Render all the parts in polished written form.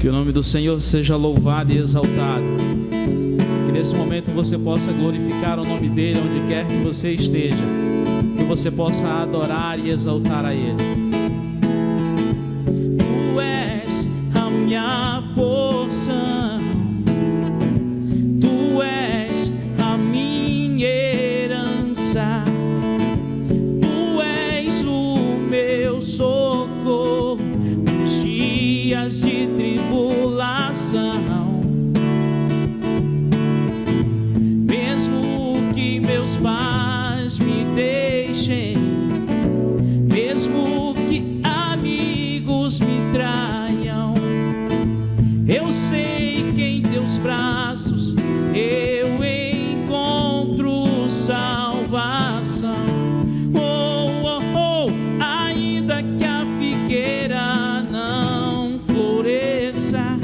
Que o nome do Senhor seja louvado e exaltado. Que nesse momento você possa glorificar o nome dEle onde quer que você esteja. Que você possa adorar e exaltar a Ele. Tu és a minha porção. Tu és a minha herança. Tu és o meu socorro nos dias de tribulação. Mesmo que meus pais me deixem, mesmo que amigos me traiam, eu sei que em teus braços eu encontro salvação. Oh, oh, oh, ainda que a figueira não floresça,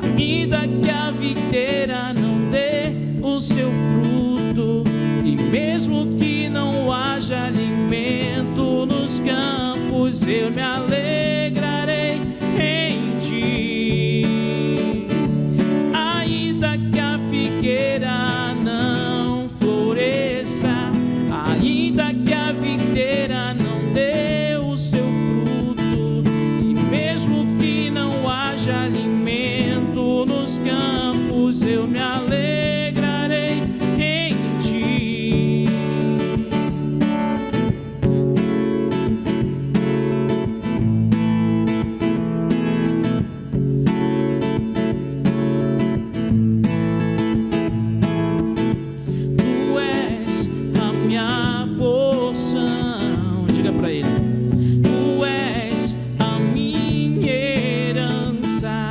ainda que a videira não dê o seu fruto, e mesmo que não haja alimento nos campos, eu me alegrarei em ti. Ainda que a figueira não floresça, ainda que a videira não dê o seu fruto, e mesmo que não haja alimento nos campos, eu me alegrarei em ti. Tu és a minha porção. Diga para Ele. Tu és a minha herança.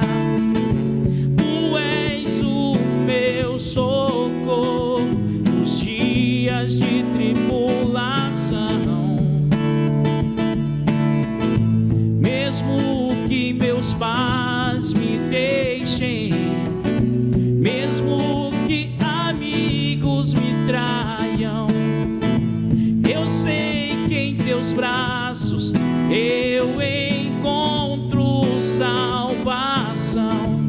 Tu és o meu socorro nos dias de tribulação. Mesmo que meus pais me deixem, mesmo que amigos me traiam, eu sei que em teus braços eu encontro salvação.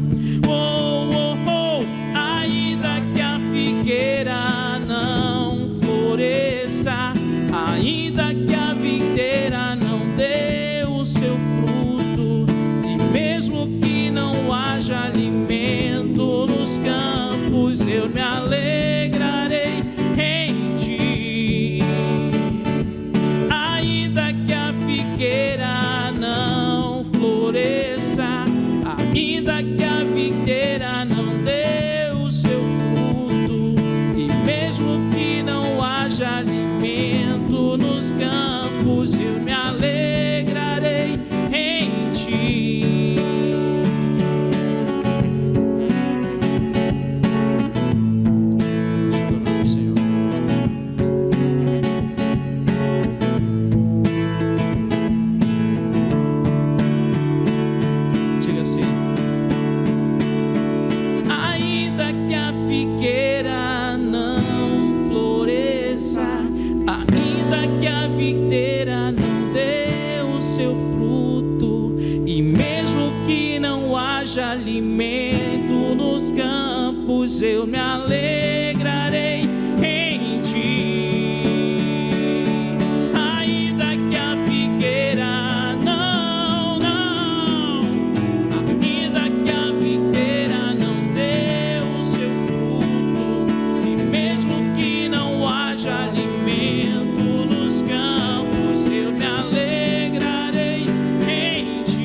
Oh, oh, oh, ainda que a figueira não floresça, ainda que a videira não dê o seu fruto, e mesmo que não haja alimento nos campos, eu me alegrarei em ti. Ainda que a figueira não floresça, ainda que a videira não dê o seu fruto, e mesmo que não haja alimento nos campos, eu me alegrarei em ti. Diga o nome do Senhor. Diga assim. Ainda que a figueira não floresça, ainda que a videira não dê o seu fruto, e mesmo que não haja alimento nos campos, eu me alegrarei em ti. Ainda que a figueira não, ainda que a videira não dê o seu fruto, e mesmo que não haja alimento nos campos, eu me alegrarei em ti.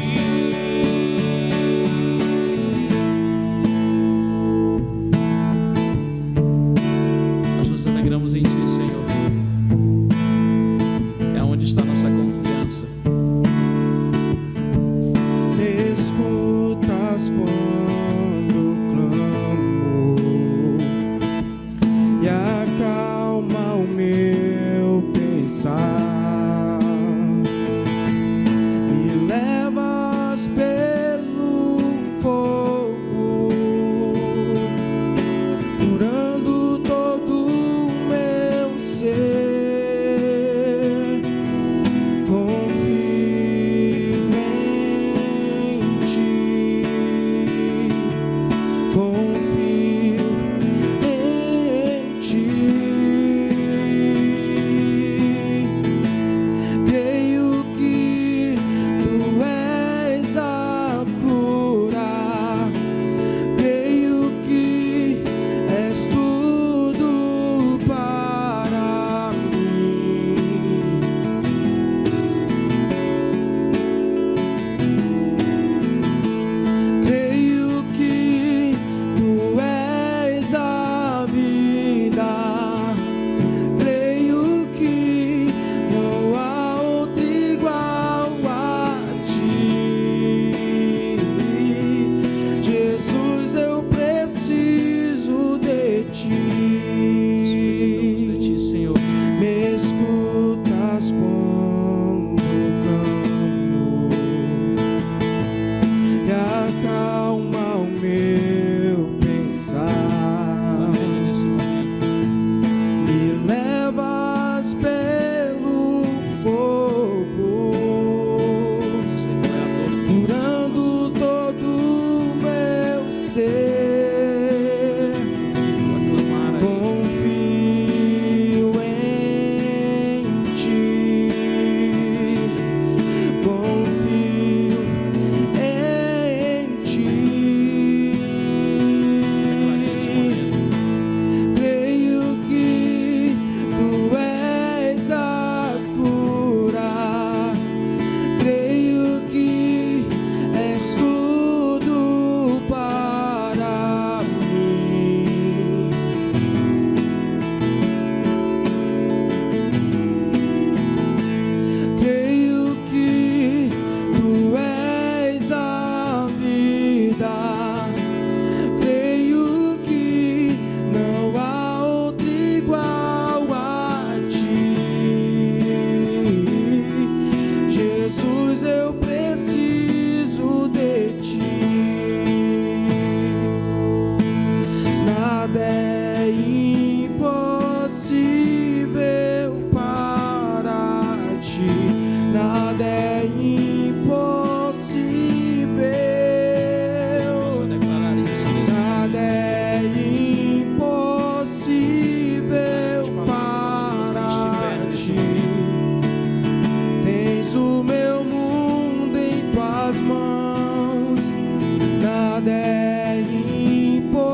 é impossível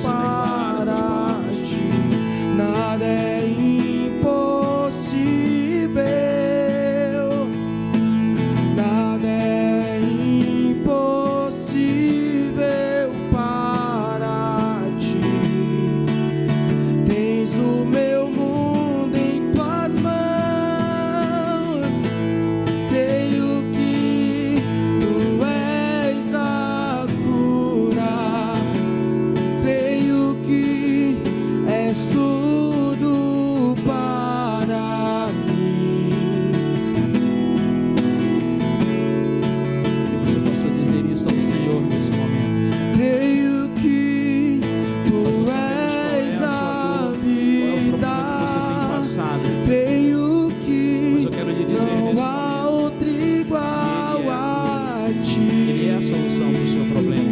para ti, nada é impossível, nada é impossível para ti. Tens o meu mundo em tuas mãos, creio que tu és a cura, creio que és tudo para mim. Que você possa dizer isso ao Senhor nesse momento. Creio que tu Qual é és a a sua dor? Qual é o problema que você tem vida. passado? Creio Mas que eu quero lhe dizer nesse não há momento, outro igual a ti. Ele é a solução do seu problema.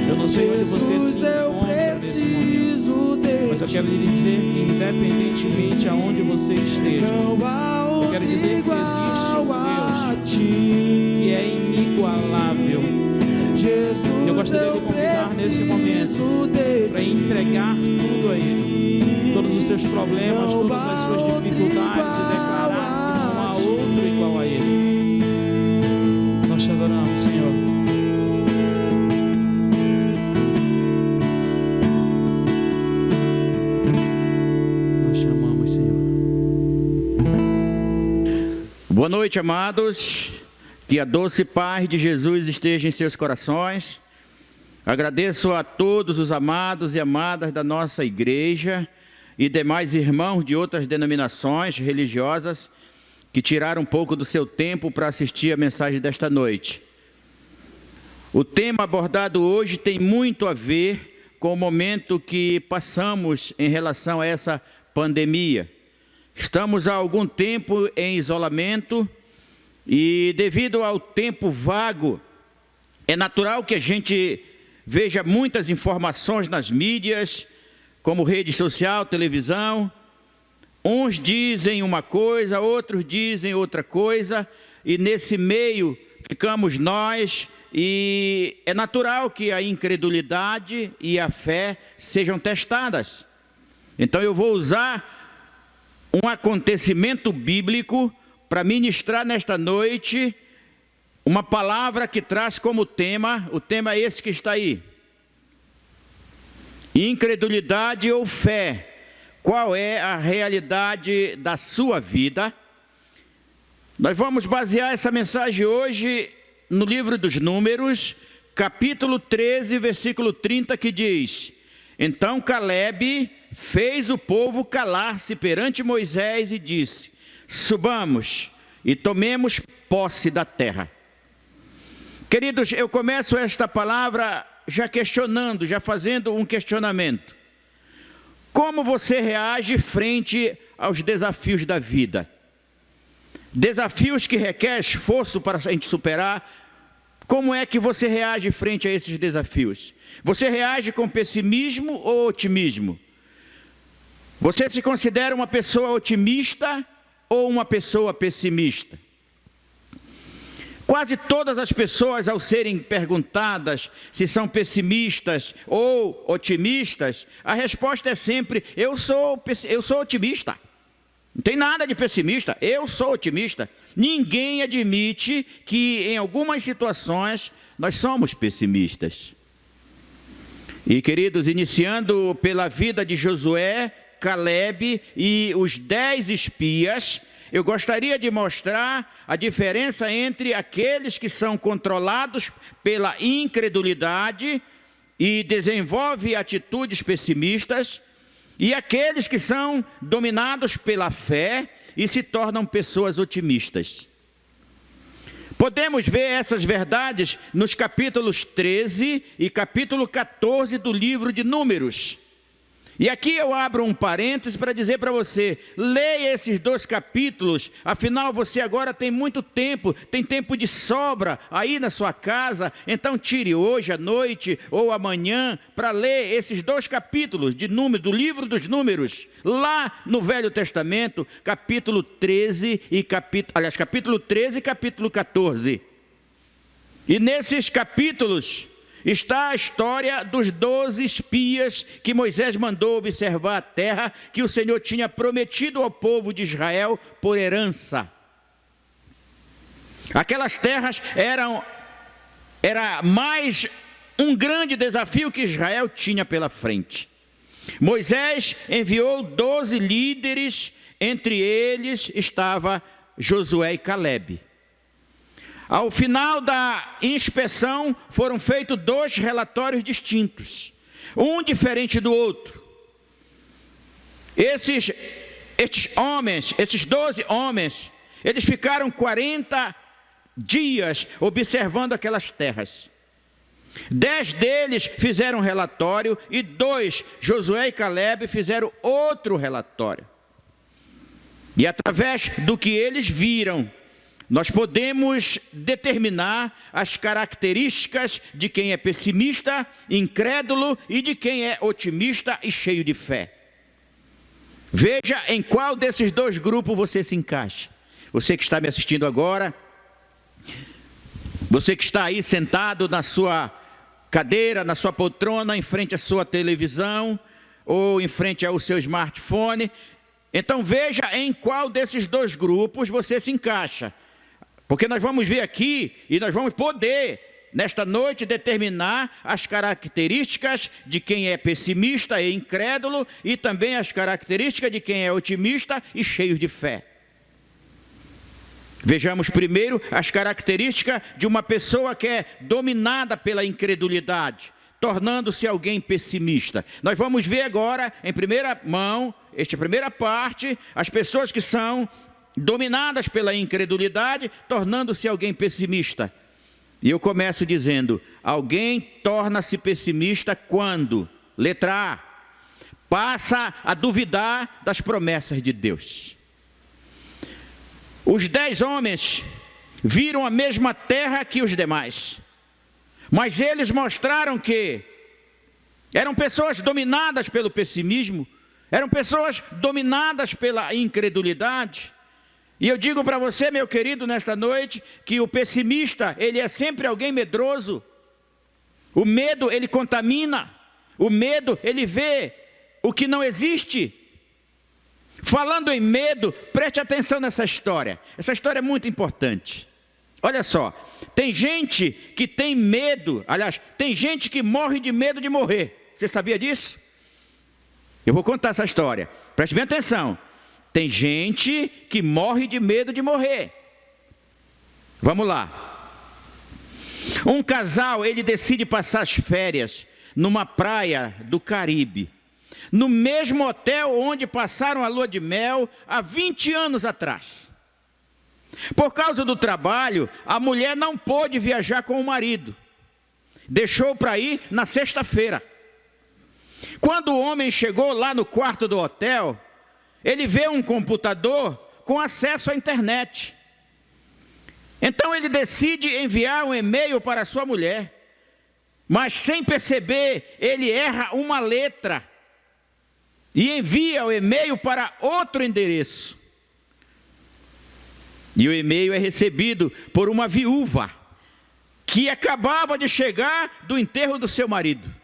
Eu não sei onde você se Jesus, eu encontra nesse momento, preciso mas eu de quero lhe dizer que, independentemente aonde você esteja, não há eu quero dizer que existe igual um a Deus ti. que é inigualável. Jesus, Eu gostaria de convidar nesse momento para entregar tudo a Ele, todos os seus problemas, todas as suas dificuldades, e declarar que não há outro igual a Ele. Nós te adoramos, Senhor. Nós te amamos, Senhor. Boa noite, amados. Que a doce paz de Jesus esteja em seus corações. Agradeço a todos os amados e amadas da nossa igreja e demais irmãos de outras denominações religiosas que tiraram um pouco do seu tempo para assistir a mensagem desta noite. O tema abordado hoje tem muito a ver com o momento que passamos em relação a essa pandemia. Estamos há algum tempo em isolamento e, devido ao tempo vago, é natural que a gente veja muitas informações nas mídias, como rede social, televisão. Uns dizem uma coisa, outros dizem outra coisa, e nesse meio ficamos nós, e é natural que a incredulidade e a fé sejam testadas. Então eu vou usar um acontecimento bíblico para ministrar nesta noite uma palavra que traz como tema, o tema é esse que está aí: incredulidade ou fé. Qual é a realidade da sua vida? Nós vamos basear essa mensagem hoje no livro dos Números, capítulo 13, versículo 30, que diz: Então Calebe fez o povo calar-se perante Moisés e disse: Subamos e tomemos posse da terra. Queridos, eu começo esta palavra já questionando, já fazendo um questionamento. Como você reage frente aos desafios da vida? Desafios que requerem esforço para a gente superar. Como é que você reage frente a esses desafios? Você reage com pessimismo ou otimismo? Você se considera uma pessoa otimista ou uma pessoa pessimista? Quase todas as pessoas, ao serem perguntadas se são pessimistas ou otimistas, a resposta é sempre: eu sou otimista. Não tem nada de pessimista, eu sou otimista. Ninguém admite que em algumas situações nós somos pessimistas. E, queridos, iniciando pela vida de Josué, Calebe e os 10 espias, eu gostaria de mostrar a diferença entre aqueles que são controlados pela incredulidade e desenvolvem atitudes pessimistas, e aqueles que são dominados pela fé e se tornam pessoas otimistas. Podemos ver essas verdades nos capítulos 13 e capítulo 14 do livro de Números. E aqui eu abro um parênteses para dizer para você: leia esses 2 capítulos, afinal você agora tem muito tempo, tem tempo de sobra aí na sua casa, então tire hoje à noite ou amanhã para ler esses 2 capítulos de Números, do livro dos Números, lá no Velho Testamento, capítulo 13 e capítulo 14. E nesses capítulos está a história dos 12 espias que Moisés mandou observar a terra que o Senhor tinha prometido ao povo de Israel por herança. Aquelas terras era mais um grande desafio que Israel tinha pela frente. Moisés enviou 12 líderes, entre eles estava Josué e Calebe. Ao final da inspeção, foram feitos 2 relatórios distintos, um diferente do outro. Esses 12 homens, eles ficaram 40 dias observando aquelas terras. 10 deles fizeram relatório e 2, Josué e Calebe, fizeram outro relatório. E através do que eles viram, nós podemos determinar as características de quem é pessimista, incrédulo e de quem é otimista e cheio de fé. Veja em qual desses 2 grupos você se encaixa. Você que está me assistindo agora, você que está aí sentado na sua cadeira, na sua poltrona, em frente à sua televisão ou em frente ao seu smartphone. Então veja em qual desses 2 grupos você se encaixa. Porque nós vamos ver aqui e nós vamos poder, nesta noite, determinar as características de quem é pessimista e incrédulo e também as características de quem é otimista e cheio de fé. Vejamos primeiro as características de uma pessoa que é dominada pela incredulidade, tornando-se alguém pessimista. Nós vamos ver agora, em primeira mão, esta primeira parte, as pessoas que são dominadas pela incredulidade, tornando-se alguém pessimista. E eu começo dizendo, alguém torna-se pessimista quando, letra A, passa a duvidar das promessas de Deus. Os 10 homens viram a mesma terra que os demais, mas eles mostraram que eram pessoas dominadas pelo pessimismo, eram pessoas dominadas pela incredulidade. E eu digo para você, meu querido, nesta noite, que o pessimista, ele é sempre alguém medroso. O medo, ele contamina. O medo, ele vê o que não existe. Falando em medo, preste atenção nessa história. Essa história é muito importante. Olha só, tem gente que tem medo, aliás, tem gente que morre de medo de morrer. Você sabia disso? Eu vou contar essa história. Preste bem atenção. Tem gente que morre de medo de morrer. Vamos lá. Um casal, ele decide passar as férias numa praia do Caribe, no mesmo hotel onde passaram a lua de mel há 20 anos atrás. Por causa do trabalho, a mulher não pôde viajar com o marido. Deixou para ir na sexta-feira. Quando o homem chegou lá no quarto do hotel, ele vê um computador com acesso à internet. Então ele decide enviar um e-mail para sua mulher. Mas sem perceber, ele erra uma letra e envia o e-mail para outro endereço. E o e-mail é recebido por uma viúva que acabava de chegar do enterro do seu marido.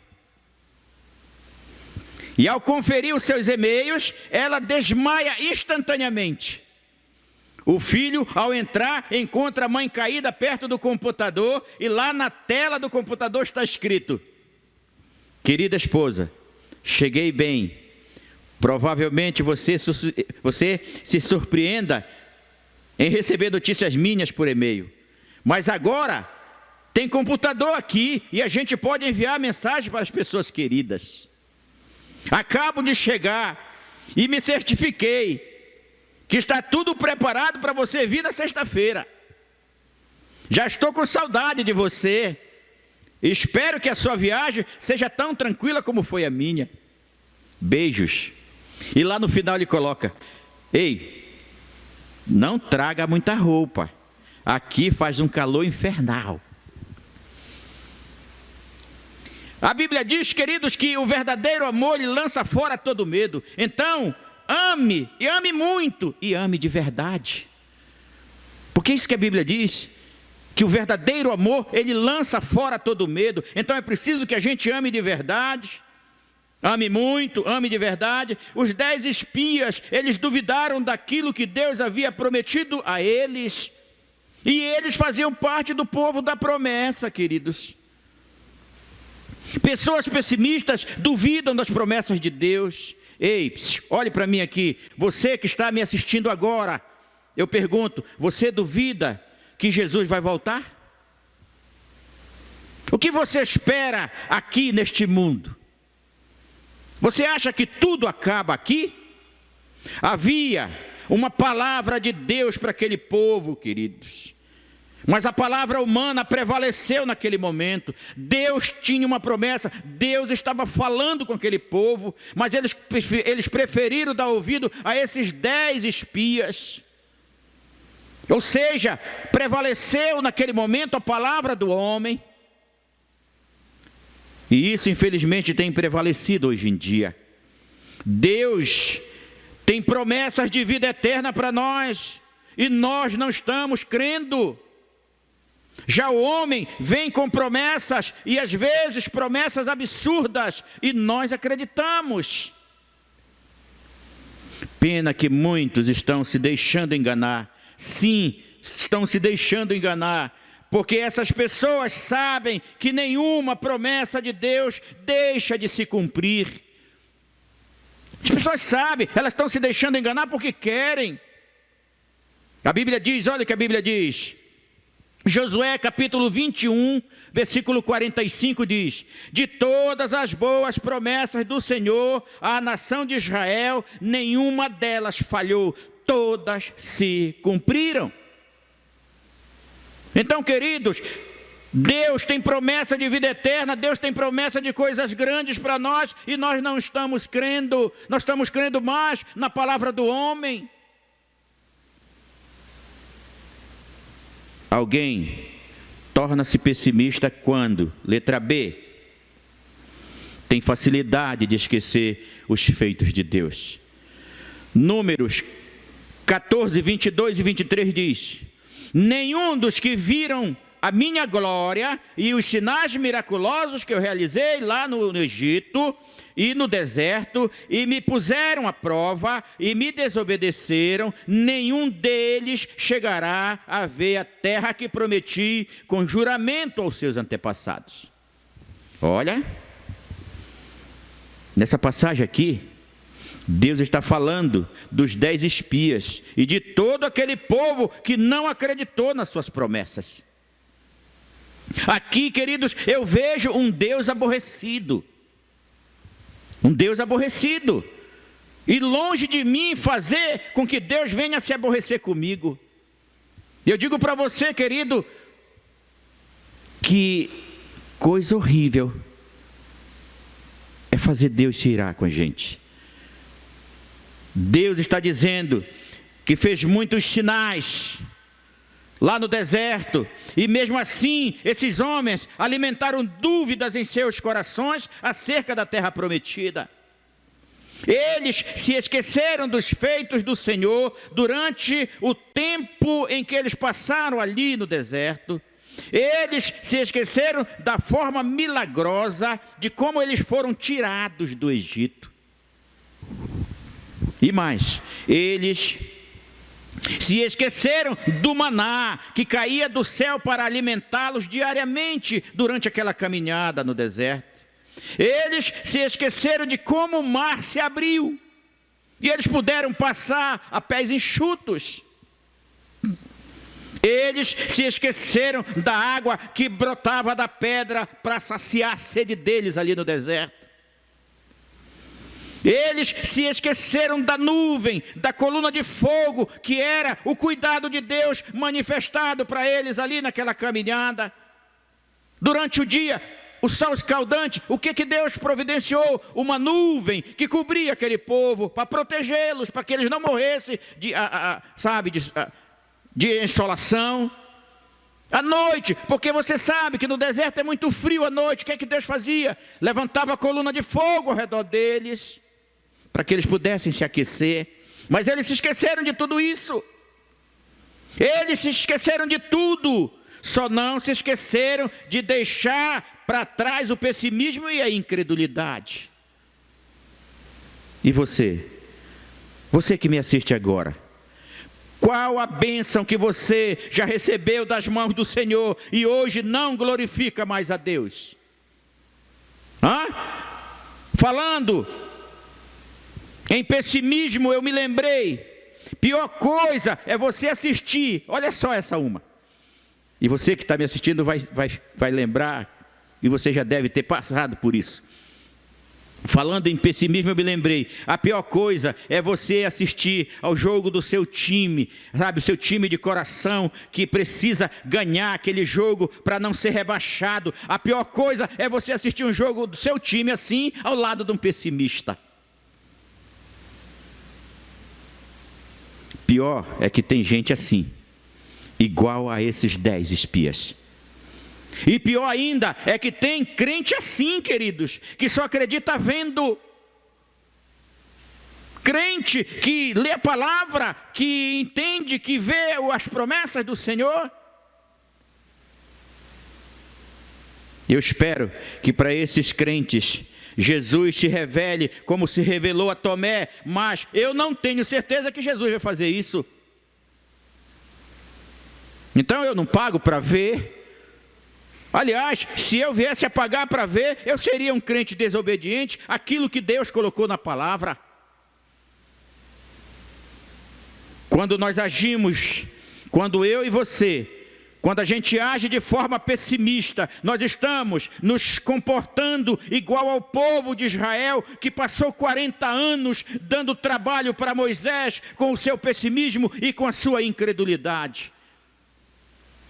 E ao conferir os seus e-mails, ela desmaia instantaneamente. O filho, ao entrar, encontra a mãe caída perto do computador e lá na tela do computador está escrito: querida esposa, cheguei bem. Provavelmente você se surpreenda em receber notícias minhas por e-mail. Mas agora tem computador aqui e a gente pode enviar mensagem para as pessoas queridas. Acabo de chegar e me certifiquei que está tudo preparado para você vir na sexta-feira. Já estou com saudade de você. Espero que a sua viagem seja tão tranquila como foi a minha. Beijos. E lá no final ele coloca: ei, não traga muita roupa. Aqui faz um calor infernal. A Bíblia diz, queridos, que o verdadeiro amor ele lança fora todo medo. Então, ame, e ame muito, e ame de verdade. Porque é isso que a Bíblia diz, que o verdadeiro amor, ele lança fora todo medo. Então é preciso que a gente ame de verdade, ame muito, ame de verdade. Os 10 espias, eles duvidaram daquilo que Deus havia prometido a eles, e eles faziam parte do povo da promessa, queridos. Pessoas pessimistas duvidam das promessas de Deus. Ei, olhe para mim aqui, você que está me assistindo agora, eu pergunto, você duvida que Jesus vai voltar? O que você espera aqui neste mundo? Você acha que tudo acaba aqui? Havia uma palavra de Deus para aquele povo, queridos, mas a palavra humana prevaleceu naquele momento. Deus tinha uma promessa, Deus estava falando com aquele povo, mas eles preferiram dar ouvido a esses 10 espias. Ou seja, prevaleceu naquele momento a palavra do homem. E isso infelizmente tem prevalecido hoje em dia. Deus tem promessas de vida eterna para nós, e nós não estamos crendo. Já o homem vem com promessas, e às vezes promessas absurdas, e nós acreditamos. Pena que muitos estão se deixando enganar. Sim, estão se deixando enganar, porque essas pessoas sabem que nenhuma promessa de Deus deixa de se cumprir. As pessoas sabem, elas estão se deixando enganar porque querem. A Bíblia diz, olha o que a Bíblia diz. Josué capítulo 21, versículo 45 diz: de todas as boas promessas do Senhor à nação de Israel, nenhuma delas falhou, todas se cumpriram. Então, queridos, Deus tem promessa de vida eterna, Deus tem promessa de coisas grandes para nós, e nós não estamos crendo, nós estamos crendo mais na palavra do homem. Alguém torna-se pessimista quando, letra B, tem facilidade de esquecer os feitos de Deus. Números 14, 22 e 23 diz: nenhum dos que viram a minha glória e os sinais miraculosos que eu realizei lá no Egito e no deserto, e me puseram à prova e me desobedeceram, nenhum deles chegará a ver a terra que prometi com juramento aos seus antepassados. Olha, nessa passagem aqui, Deus está falando dos 10 espias e de todo aquele povo que não acreditou nas suas promessas. Aqui, queridos, eu vejo um Deus aborrecido. Um Deus aborrecido. E longe de mim fazer com que Deus venha se aborrecer comigo. Eu digo para você, querido, que coisa horrível é fazer Deus se irar com a gente. Deus está dizendo que fez muitos sinais lá no deserto, e mesmo assim esses homens alimentaram dúvidas em seus corações acerca da terra prometida. Eles se esqueceram dos feitos do Senhor durante o tempo em que eles passaram ali no deserto. Eles se esqueceram da forma milagrosa de como eles foram tirados do Egito. E mais, eles se esqueceram do maná que caía do céu para alimentá-los diariamente durante aquela caminhada no deserto. Eles se esqueceram de como o mar se abriu e eles puderam passar a pés enxutos. Eles se esqueceram da água que brotava da pedra para saciar a sede deles ali no deserto. Eles se esqueceram da nuvem, da coluna de fogo, que era o cuidado de Deus manifestado para eles ali naquela caminhada. Durante o dia, o sol escaldante, o que Deus providenciou? Uma nuvem que cobria aquele povo para protegê-los, para que eles não morressem de insolação. À noite, porque você sabe que no deserto é muito frio à noite, o que Deus fazia? Levantava a coluna de fogo ao redor deles, para que eles pudessem se aquecer. Mas eles se esqueceram de tudo isso. Eles se esqueceram de tudo. só não se esqueceram de deixar para trás o pessimismo e a incredulidade. E você que me assiste agora, qual a bênção que você já recebeu das mãos do Senhor e hoje não glorifica mais a Deus? Falando em pessimismo, eu me lembrei, pior coisa é você assistir, olha só essa uma, e você que está me assistindo vai lembrar, e você já deve ter passado por isso. Falando em pessimismo, eu me lembrei, a pior coisa é você assistir ao jogo do seu time, sabe, o seu time de coração, que precisa ganhar aquele jogo para não ser rebaixado. A pior coisa é você assistir um jogo do seu time assim, ao lado de um pessimista. Pior é que tem gente assim, igual a esses 10 espias. E pior ainda é que tem crente assim, queridos, que só acredita vendo. Crente que lê a palavra, que entende, que vê as promessas do Senhor. Eu espero que para esses crentes Jesus se revele como se revelou a Tomé, mas eu não tenho certeza que Jesus vai fazer isso. Então eu não pago para ver. Aliás, se eu viesse a pagar para ver, eu seria um crente desobediente àquilo que Deus colocou na palavra. Quando nós agimos, quando eu e você, quando a gente age de forma pessimista, nós estamos nos comportando igual ao povo de Israel, que passou 40 anos dando trabalho para Moisés com o seu pessimismo e com a sua incredulidade.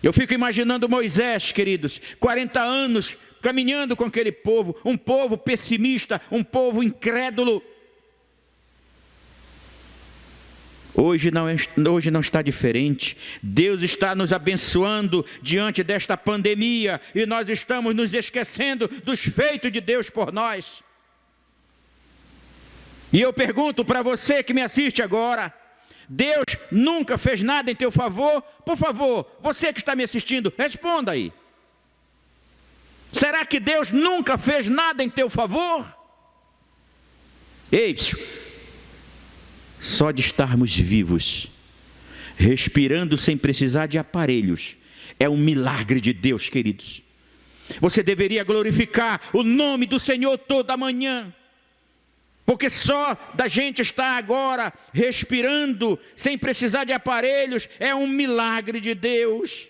Eu fico imaginando Moisés, queridos, 40 anos caminhando com aquele povo, um povo pessimista, um povo incrédulo. Hoje não está diferente. Deus está nos abençoando diante desta pandemia e nós estamos nos esquecendo dos feitos de Deus por nós. E eu pergunto para você que me assiste agora, Deus nunca fez nada em teu favor? Por favor, você que está me assistindo, responda aí. Será que Deus nunca fez nada em teu favor? Ei, só de estarmos vivos, respirando sem precisar de aparelhos, é um milagre de Deus, queridos. Você deveria glorificar o nome do Senhor toda manhã. Porque só da gente estar agora respirando, sem precisar de aparelhos, é um milagre de Deus.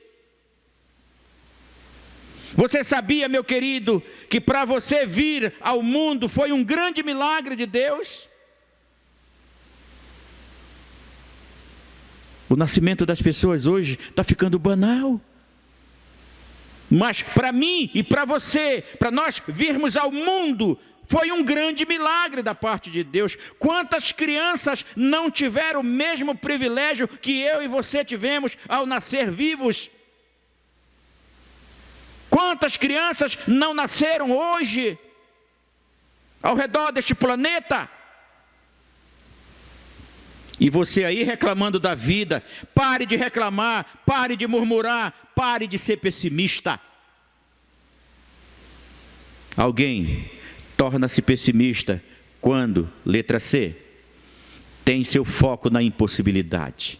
Você sabia, meu querido, que para você vir ao mundo foi um grande milagre de Deus? O nascimento das pessoas hoje está ficando banal. Mas para mim e para você, para nós virmos ao mundo, foi um grande milagre da parte de Deus. Quantas crianças não tiveram o mesmo privilégio que eu e você tivemos ao nascer vivos? Quantas crianças não nasceram hoje ao redor deste planeta? E você aí reclamando da vida, pare de reclamar, pare de murmurar, pare de ser pessimista. Alguém torna-se pessimista quando, letra C, tem seu foco na impossibilidade.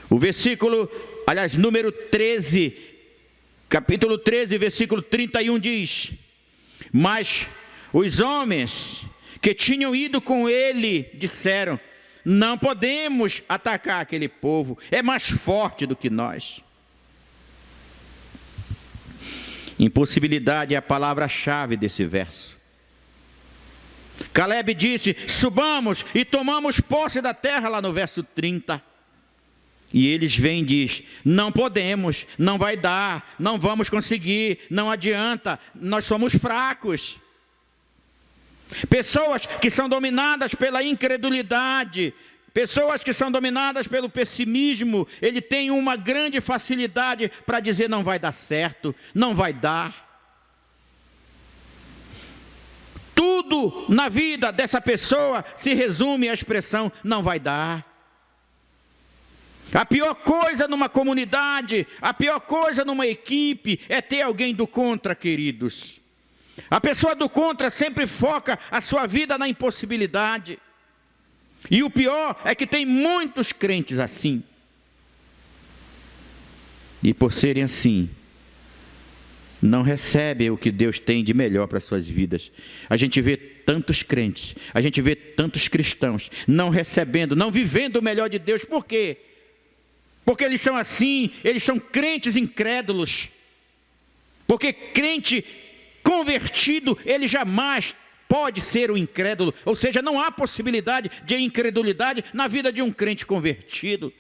O versículo, aliás, número 13, capítulo 13, versículo 31 diz: mas os homens que tinham ido com ele disseram: não podemos atacar aquele povo, é mais forte do que nós. Impossibilidade é a palavra-chave desse verso. Caleb disse: subamos e tomamos posse da terra, lá no verso 30. E eles vêm e dizem: não podemos, não vai dar, não vamos conseguir, não adianta, nós somos fracos. Pessoas que são dominadas pela incredulidade, pessoas que são dominadas pelo pessimismo, ele tem uma grande facilidade para dizer: não vai dar certo, não vai dar. Tudo na vida dessa pessoa se resume à expressão: não vai dar. A pior coisa numa comunidade, a pior coisa numa equipe é ter alguém do contra, queridos. A pessoa do contra sempre foca a sua vida na impossibilidade. E o pior é que tem muitos crentes assim. E por serem assim, não recebem o que Deus tem de melhor para as suas vidas. A gente vê tantos crentes, a gente vê tantos cristãos não recebendo, não vivendo o melhor de Deus. Por quê? Porque eles são assim, eles são crentes incrédulos. Porque crente convertido, ele jamais pode ser o incrédulo. Ou seja, não há possibilidade de incredulidade na vida de um crente convertido.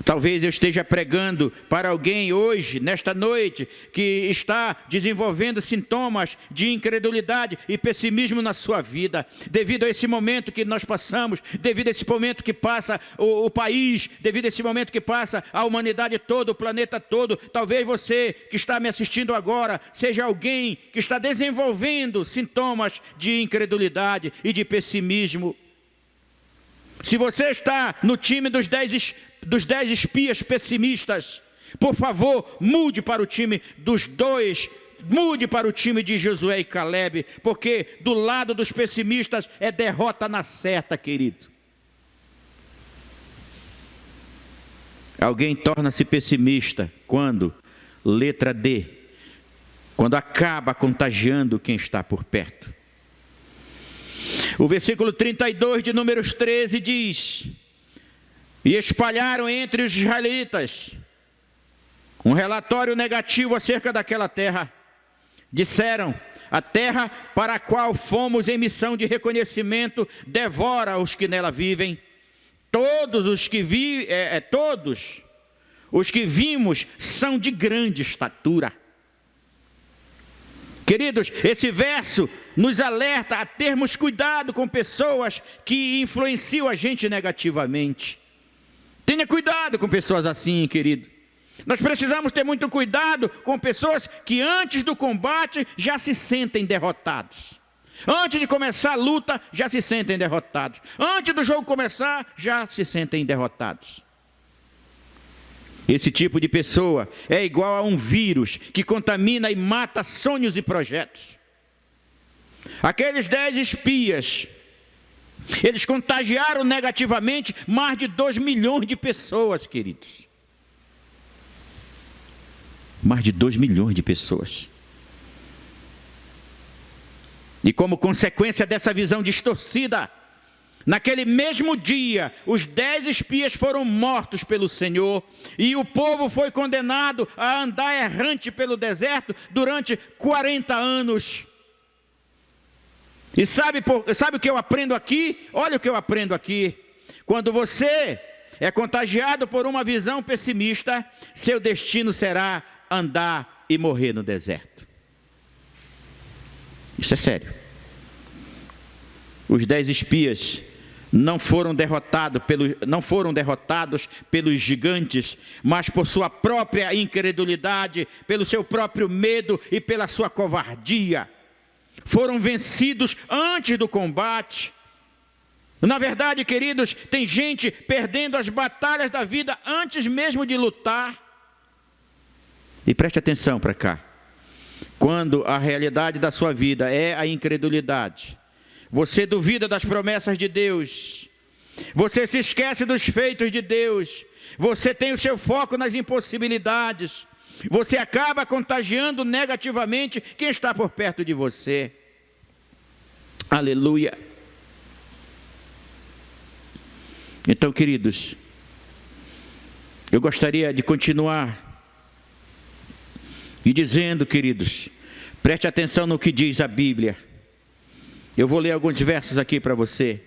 Talvez eu esteja pregando para alguém hoje, nesta noite, que está desenvolvendo sintomas de incredulidade e pessimismo na sua vida, devido a esse momento que nós passamos, devido a esse momento que passa o país, devido a esse momento que passa a humanidade toda, o planeta todo. Talvez você que está me assistindo agora, seja alguém que está desenvolvendo sintomas de incredulidade e de pessimismo. Se você está no time dos 10 espias pessimistas, por favor, mude para o time dos 2, mude para o time de Josué e Calebe, porque do lado dos pessimistas é derrota na certa, querido. Alguém torna-se pessimista quando, letra D, quando acaba contagiando quem está por perto. O versículo 32 de Números 13 diz: e espalharam entre os israelitas um relatório negativo acerca daquela terra. Disseram: a terra para a qual fomos em missão de reconhecimento devora os que nela vivem. Todos os que vimos são de grande estatura. Queridos, esse verso nos alerta a termos cuidado com pessoas que influenciam a gente negativamente. Tenha cuidado com pessoas assim, querido. Nós precisamos ter muito cuidado com pessoas que antes do combate já se sentem derrotados. Antes de começar a luta, já se sentem derrotados. Antes do jogo começar, já se sentem derrotados. Esse tipo de pessoa é igual a um vírus que contamina e mata sonhos e projetos. Aqueles 10 espias, eles contagiaram negativamente mais de 2 milhões de pessoas, queridos. Mais de 2 milhões de pessoas. E como consequência dessa visão distorcida, naquele mesmo dia, os 10 espias foram mortos pelo Senhor, e o povo foi condenado a andar errante pelo deserto durante 40 anos. E sabe o que eu aprendo aqui? Olha o que eu aprendo aqui. Quando você é contagiado por uma visão pessimista, seu destino será andar e morrer no deserto. Isso é sério. Os 10 espias não foram derrotados pelos gigantes, mas por sua própria incredulidade, pelo seu próprio medo e pela sua covardia. Foram vencidos antes do combate. Na verdade, queridos, tem gente perdendo as batalhas da vida antes mesmo de lutar. E preste atenção para cá. Quando a realidade da sua vida é a incredulidade, você duvida das promessas de Deus, você se esquece dos feitos de Deus, você tem o seu foco nas impossibilidades, você acaba contagiando negativamente quem está por perto de você. Aleluia. Então, queridos, eu gostaria de continuar e dizendo, queridos, preste atenção no que diz a Bíblia. Eu vou ler alguns versos aqui para você.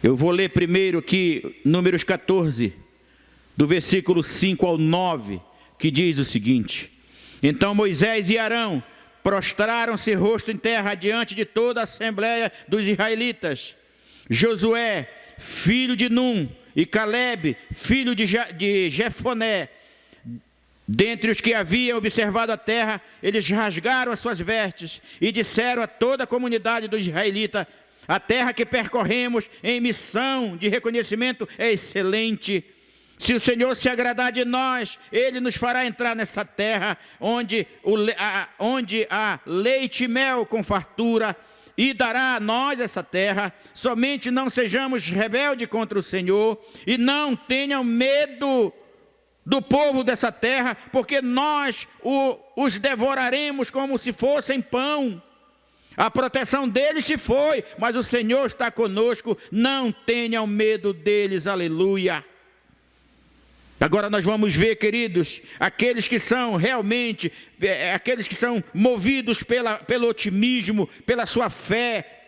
Eu vou ler primeiro aqui Números 14, do versículo 5 ao 9, que diz o seguinte: então Moisés e Arão prostraram-se rosto em terra diante de toda a assembleia dos israelitas. Josué, filho de Num, e Calebe, filho de Jefoné, dentre os que haviam observado a terra, eles rasgaram as suas vestes e disseram a toda a comunidade dos israelitas: A terra que percorremos em missão de reconhecimento é excelente. Se o Senhor se agradar de nós, Ele nos fará entrar nessa terra onde há leite e mel com fartura, e dará a nós essa terra. Somente não sejamos rebeldes contra o Senhor, e não tenham medo do povo dessa terra, porque nós os devoraremos como se fossem pão. A proteção deles se foi, mas o Senhor está conosco. Não tenham medo deles, aleluia. Agora nós vamos ver, queridos, aqueles que são realmente, aqueles que são movidos pelo otimismo, pela sua fé.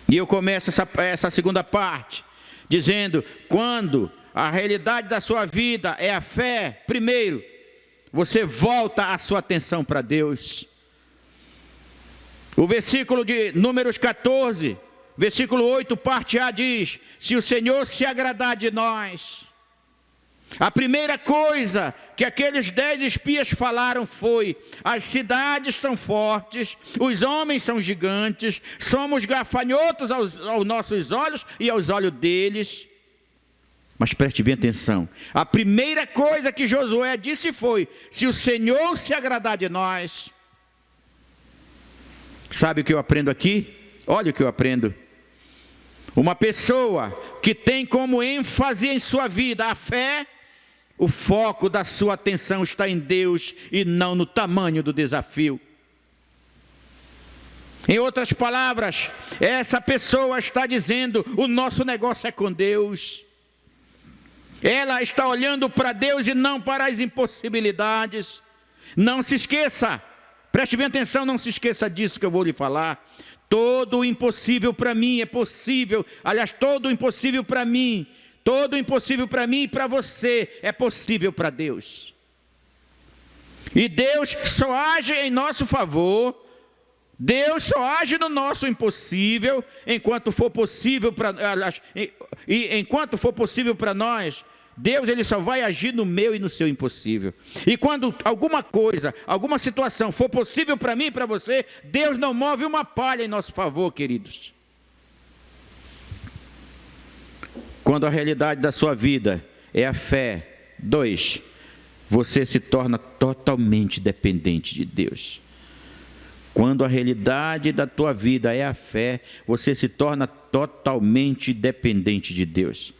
E eu começo essa segunda parte, dizendo, quando a realidade da sua vida é a fé, primeiro, você volta a sua atenção para Deus. O versículo de Números 14, versículo 8, parte A diz, se o Senhor se agradar de nós. A primeira coisa que aqueles 10 espias falaram foi, as cidades são fortes, os homens são gigantes, somos gafanhotos aos nossos olhos e aos olhos deles. Mas preste bem atenção, a primeira coisa que Josué disse foi, se o Senhor se agradar de nós. Sabe o que eu aprendo aqui? Olha o que eu aprendo. Uma pessoa que tem como ênfase em sua vida a fé, o foco da sua atenção está em Deus e não no tamanho do desafio. Em outras palavras, essa pessoa está dizendo, o nosso negócio é com Deus. Ela está olhando para Deus e não para as impossibilidades. Não se esqueça, preste bem atenção, não se esqueça disso que eu vou lhe falar. Todo o impossível para mim é possível. Aliás, todo o impossível para mim, todo o impossível para mim e para você é possível para Deus. E Deus só age em nosso favor. Deus só age no nosso impossível enquanto for possível enquanto for possível para nós. Deus, Ele só vai agir no meu e no seu impossível. E quando alguma coisa, alguma situação for possível para mim e para você, Deus não move uma palha em nosso favor, queridos. Quando a realidade da sua vida é a fé, 2, você se torna totalmente dependente de Deus. Quando a realidade da tua vida é a fé, você se torna totalmente dependente de Deus.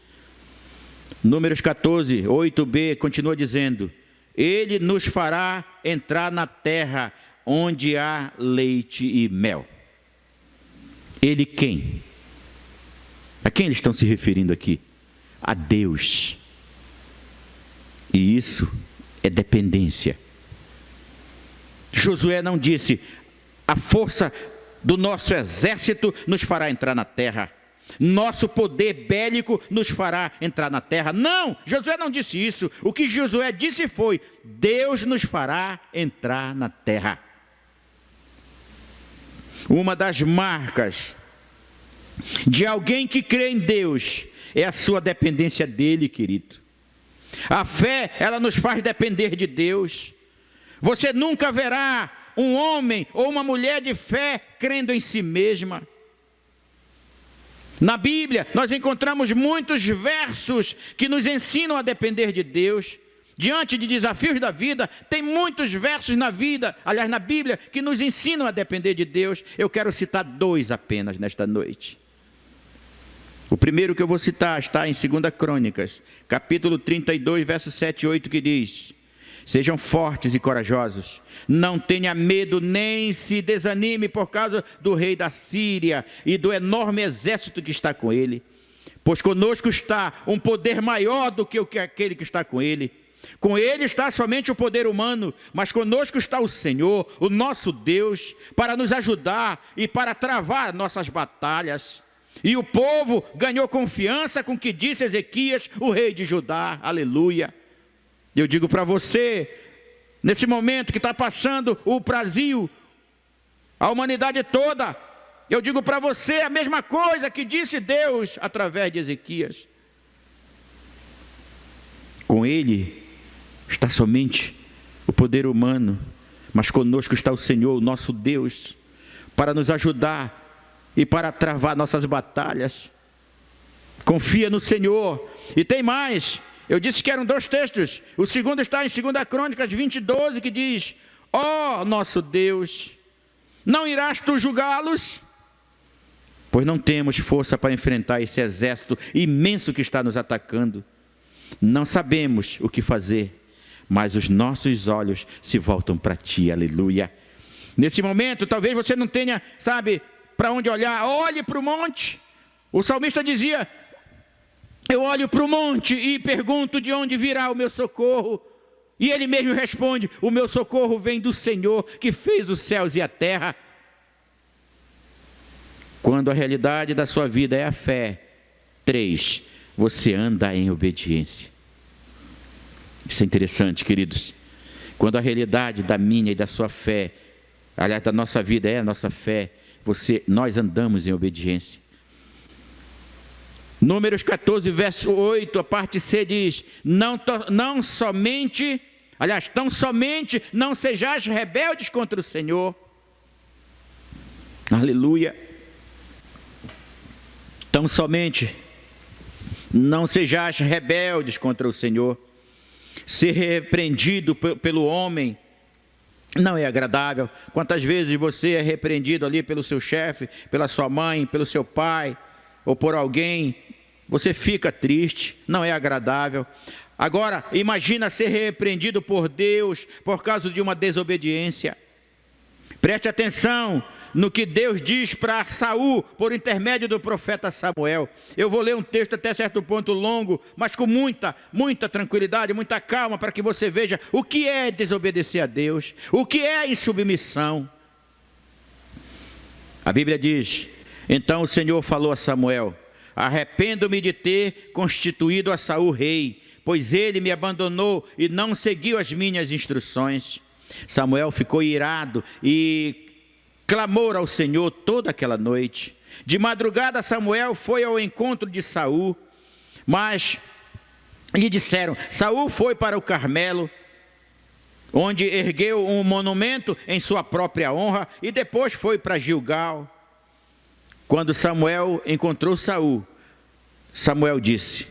Números 14, 8b, continua dizendo, Ele nos fará entrar na terra onde há leite e mel. Ele quem? A quem eles estão se referindo aqui? A Deus. E isso é dependência. Josué não disse, a força do nosso exército nos fará entrar na terra. Nosso poder bélico nos fará entrar na terra. Não, Josué não disse isso. O que Josué disse foi, Deus nos fará entrar na terra. Uma das marcas de alguém que crê em Deus é a sua dependência dele, querido. A fé, ela nos faz depender de Deus. Você nunca verá um homem ou uma mulher de fé crendo em si mesma. Na Bíblia, nós encontramos muitos versos que nos ensinam a depender de Deus. Diante de desafios da vida, tem muitos versos na Bíblia, que nos ensinam a depender de Deus. Eu quero citar 2 apenas nesta noite. O primeiro que eu vou citar está em 2 Crônicas, capítulo 32, versos 7 e 8, que diz, sejam fortes e corajosos, não tenha medo nem se desanime por causa do rei da Síria e do enorme exército que está com ele. Pois conosco está um poder maior do que aquele que está com ele. Com ele está somente o poder humano, mas conosco está o Senhor, o nosso Deus, para nos ajudar e para travar nossas batalhas. E o povo ganhou confiança com o que disse Ezequias, o rei de Judá. Aleluia. Eu digo para você, nesse momento que está passando o Brasil, a humanidade toda, eu digo para você a mesma coisa que disse Deus através de Ezequias. Com ele está somente o poder humano, Mas conosco está o Senhor, o nosso Deus, para nos ajudar e para travar nossas batalhas. Confia no Senhor. E tem mais. Eu disse que eram 2 textos. O segundo está em 2 Crônicas 20:12, que diz: ó nosso Deus, não irás tu julgá-los? Pois não temos força para enfrentar esse exército imenso que está nos atacando. Não sabemos o que fazer, mas os nossos olhos se voltam para ti. Aleluia. Nesse momento, talvez você não tenha, para onde olhar. Olhe para o monte. O salmista dizia: eu olho para o monte e pergunto de onde virá o meu socorro. E ele mesmo responde: o meu socorro vem do Senhor, que fez os céus e a terra. Quando a realidade da sua vida é a fé. 3, você anda em obediência. Isso é interessante, queridos. Quando a realidade da minha e da sua fé, aliás, da nossa vida é a nossa fé, nós andamos em obediência. Números 14, verso 8, a parte C diz: tão somente não sejais rebeldes contra o Senhor. Aleluia. Tão somente não sejais rebeldes contra o Senhor. Ser repreendido pelo homem não é agradável. Quantas vezes você é repreendido ali pelo seu chefe, pela sua mãe, pelo seu pai, ou por alguém, você fica triste, não é agradável. Agora, imagina ser repreendido por Deus por causa de uma desobediência. Preste atenção no que Deus diz para Saul, por intermédio do profeta Samuel. Eu vou ler um texto até certo ponto longo, mas com muita tranquilidade, muita calma, para que você veja o que é desobedecer a Deus, o que é insubmissão. A Bíblia diz: então o Senhor falou a Samuel: arrependo-me de ter constituído a Saul rei, pois ele me abandonou e não seguiu as minhas instruções. Samuel ficou irado e clamou ao Senhor toda aquela noite. De madrugada Samuel foi ao encontro de Saul, mas lhe disseram: Saul foi para o Carmelo, onde ergueu um monumento em sua própria honra, e depois foi para Gilgal. Quando Samuel encontrou Saul, Samuel disse,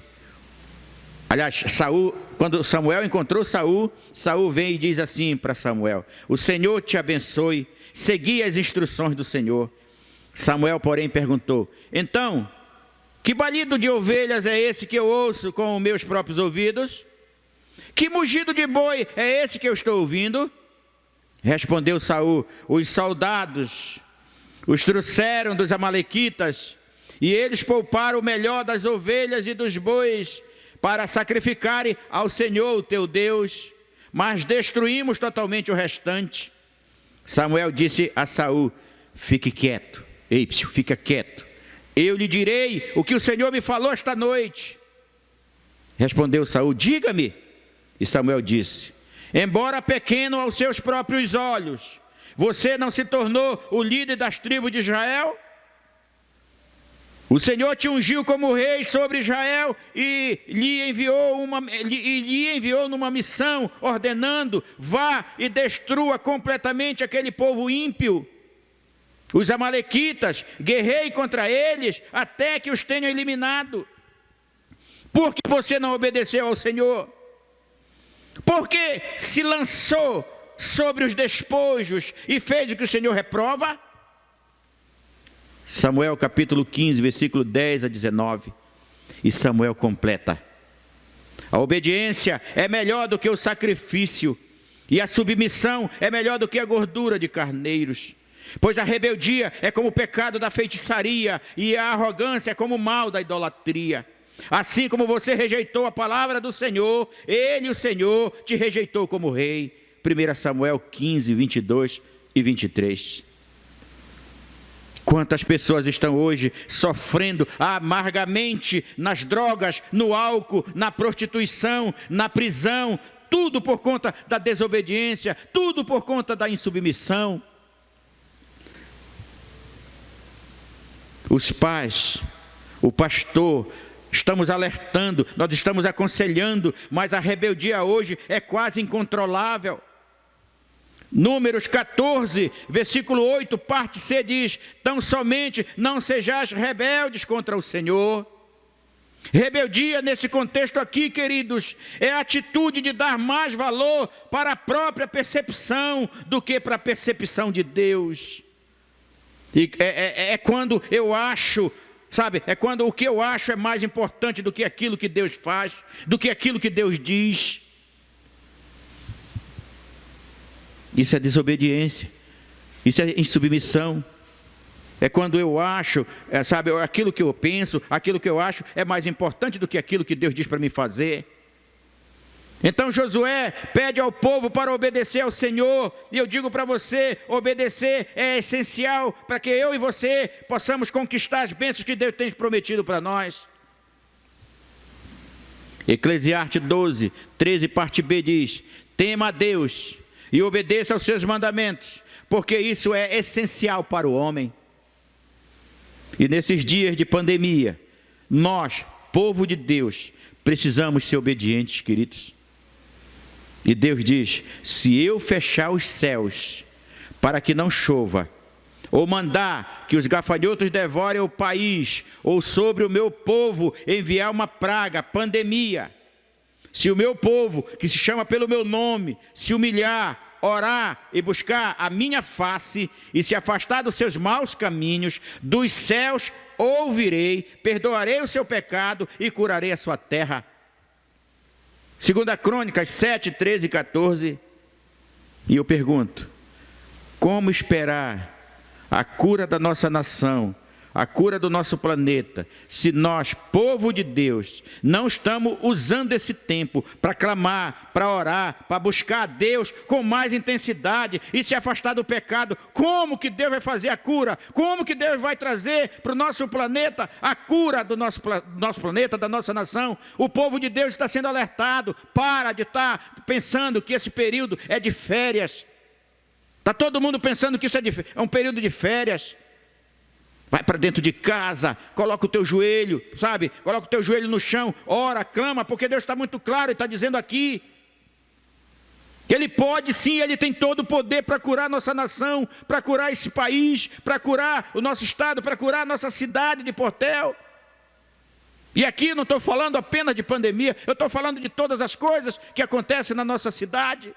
quando Samuel encontrou Saul, Saul vem e diz assim para Samuel: o Senhor te abençoe, segui as instruções do Senhor. Samuel, porém, perguntou: então, que balido de ovelhas é esse que eu ouço com os meus próprios ouvidos? Que mugido de boi é esse que eu estou ouvindo? Respondeu Saul: os soldados os trouxeram dos amalequitas, e eles pouparam o melhor das ovelhas e dos bois para sacrificarem ao Senhor, o teu Deus, mas destruímos totalmente o restante. Samuel disse a Saul: fique quieto, fica quieto, eu lhe direi o que o Senhor me falou esta noite. Respondeu Saul: diga-me. E Samuel disse: embora pequeno aos seus próprios olhos, você não se tornou o líder das tribos de Israel? O Senhor te ungiu como rei sobre Israel e lhe enviou numa missão, ordenando: vá e destrua completamente aquele povo ímpio, os amalequitas, guerrei contra eles até que os tenha eliminado. Por que você não obedeceu ao Senhor? Por que se lançou sobre os despojos e fez o que o Senhor reprova? Samuel capítulo 15, versículo 10 a 19. E Samuel completa: a obediência é melhor do que o sacrifício, e a submissão é melhor do que a gordura de carneiros. Pois a rebeldia é como o pecado da feitiçaria, e a arrogância é como o mal da idolatria. Assim como você rejeitou a palavra do Senhor, ele, o Senhor, te rejeitou como rei. 1 Samuel 15, 22 e 23. Quantas pessoas estão hoje sofrendo amargamente nas drogas, no álcool, na prostituição, na prisão, tudo por conta da desobediência, tudo por conta da insubmissão. Os pais, o pastor, estamos alertando, nós estamos aconselhando, mas a rebeldia hoje é quase incontrolável. Números 14, versículo 8, parte C diz: tão somente não sejais rebeldes contra o Senhor. Rebeldia nesse contexto aqui, queridos, é a atitude de dar mais valor para a própria percepção do que para a percepção de Deus. E é quando eu acho, sabe, é quando o que eu acho é mais importante do que aquilo que Deus faz, do que aquilo que Deus diz. Isso é desobediência, isso é insubmissão. É quando eu acho, sabe, aquilo que eu penso, aquilo que eu acho é mais importante do que aquilo que Deus diz para mim fazer. Então Josué pede ao povo para obedecer ao Senhor, e eu digo para você, obedecer é essencial para que eu e você possamos conquistar as bênçãos que Deus tem prometido para nós. Eclesiastes 12, 13, parte B diz: tema a Deus e obedeça aos seus mandamentos, porque isso é essencial para o homem. E nesses dias de pandemia, nós, povo de Deus, precisamos ser obedientes, queridos. E Deus diz: se eu fechar os céus para que não chova, ou mandar que os gafanhotos devorem o país, ou sobre o meu povo enviar uma praga, pandemia, se o meu povo, que se chama pelo meu nome, se humilhar, orar e buscar a minha face e se afastar dos seus maus caminhos, dos céus ouvirei, perdoarei o seu pecado e curarei a sua terra. 2 Crônicas 7, 13 e 14. E eu pergunto: como esperar a cura da nossa nação, a cura do nosso planeta, se nós, povo de Deus, não estamos usando esse tempo para clamar, para orar, para buscar a Deus com mais intensidade e se afastar do pecado? Como que Deus vai fazer a cura? Como que Deus vai trazer para o nosso planeta a cura do nosso planeta, da nossa nação? O povo de Deus está sendo alertado. Para de estar pensando que esse período é de férias. Está todo mundo pensando que isso é um período de férias. Vai para dentro de casa, coloca o teu joelho, sabe? Coloca o teu joelho no chão, ora, clama, porque Deus está muito claro e está dizendo aqui que Ele pode sim, Ele tem todo o poder para curar nossa nação, para curar esse país, para curar o nosso estado, para curar a nossa cidade de Portel. E aqui não estou falando apenas de pandemia, eu estou falando de todas as coisas que acontecem na nossa cidade.